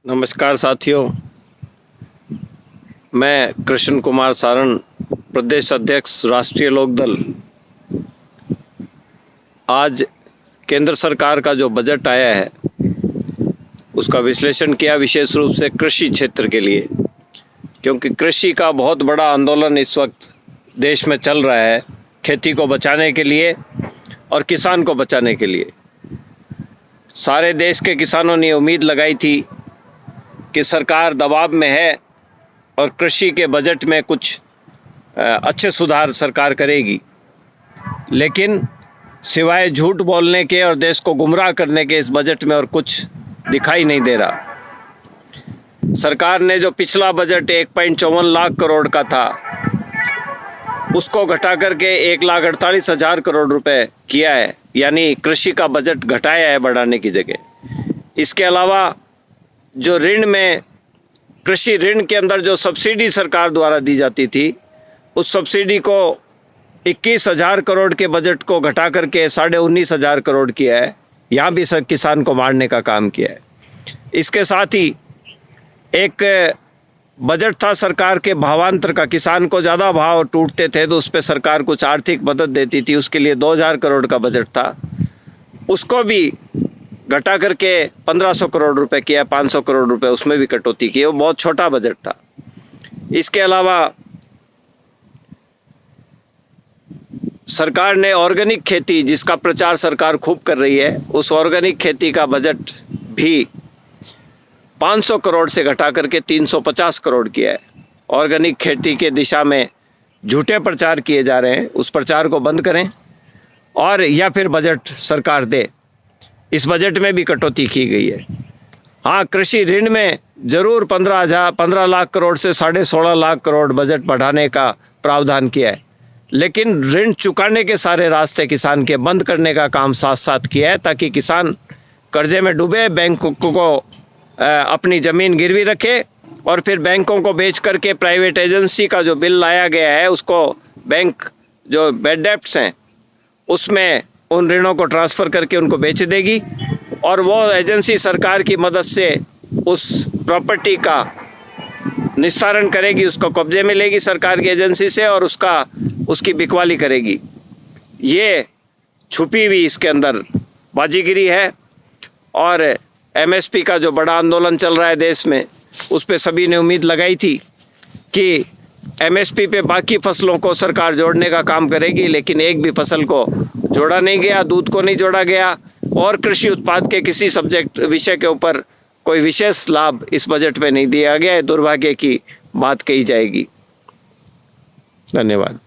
नमस्कार साथियों, मैं कृष्ण कुमार सारण, प्रदेश अध्यक्ष राष्ट्रीय लोकदल। आज केंद्र सरकार का जो बजट आया है उसका विश्लेषण किया, विशेष रूप से कृषि क्षेत्र के लिए, क्योंकि कृषि का बहुत बड़ा आंदोलन इस वक्त देश में चल रहा है, खेती को बचाने के लिए और किसान को बचाने के लिए। सारे देश के किसानों ने उम्मीद लगाई थी कि सरकार दबाव में है और कृषि के बजट में कुछ अच्छे सुधार सरकार करेगी, लेकिन सिवाय झूठ बोलने के और देश को गुमराह करने के इस बजट में और कुछ दिखाई नहीं दे रहा। सरकार ने जो पिछला बजट 1.54 लाख करोड़ का था उसको घटा करके 1,48,000 करोड़ रुपए किया है, यानी कृषि का बजट घटाया है बढ़ाने की जगह। इसके अलावा जो ऋण में, कृषि ऋण के अंदर जो सब्सिडी सरकार द्वारा दी जाती थी, उस सब्सिडी को 21,000 करोड़ के बजट को घटा करके 19,500 करोड़ किया है। यहाँ भी सर किसान को मारने का काम किया है। इसके साथ ही एक बजट था सरकार के भावांतर का, किसान को ज़्यादा भाव टूटते थे तो उस पर सरकार कुछ आर्थिक मदद देती थी, उसके लिए 2,000 करोड़ का बजट था, उसको भी घटा करके 1,500 करोड़ रुपए किया, 500 करोड़ रुपए उसमें भी कटौती की। वो बहुत छोटा बजट था। इसके अलावा सरकार ने ऑर्गेनिक खेती, जिसका प्रचार सरकार खूब कर रही है, उस ऑर्गेनिक खेती का बजट भी 500 करोड़ से घटा करके 350 करोड़ किया है। ऑर्गेनिक खेती के दिशा में झूठे प्रचार किए जा रहे हैं, उस प्रचार को बंद करें और या फिर बजट सरकार दे। इस बजट में भी कटौती की गई है। हाँ, कृषि ऋण में ज़रूर 15 लाख करोड़ से 16.5 लाख करोड़ बजट बढ़ाने का प्रावधान किया है, लेकिन ऋण चुकाने के सारे रास्ते किसान के बंद करने का काम साथ साथ किया है, ताकि किसान कर्जे में डूबे, बैंक को अपनी ज़मीन गिरवी रखे और फिर बैंकों को बेच करके प्राइवेट एजेंसी का जो बिल लाया गया है उसको बैंक, जो बैड डेप्ट्स हैं, उसमें उन ऋणों को ट्रांसफ़र करके उनको बेच देगी और वो एजेंसी सरकार की मदद से उस प्रॉपर्टी का निस्तारण करेगी, उसको कब्जे में लेगी सरकार की एजेंसी से और उसकी बिकवाली करेगी। ये छुपी हुई इसके अंदर बाजीगिरी है। और एमएसपी का जो बड़ा आंदोलन चल रहा है देश में, उस पे सभी ने उम्मीद लगाई थी कि एमएसपी पे बाकी फसलों को सरकार जोड़ने का काम करेगी, लेकिन एक भी फसल को जोड़ा नहीं गया, दूध को नहीं जोड़ा गया और कृषि उत्पाद के किसी विषय के ऊपर कोई विशेष लाभ इस बजट में नहीं दिया गया है। दुर्भाग्य की बात कही जाएगी। धन्यवाद।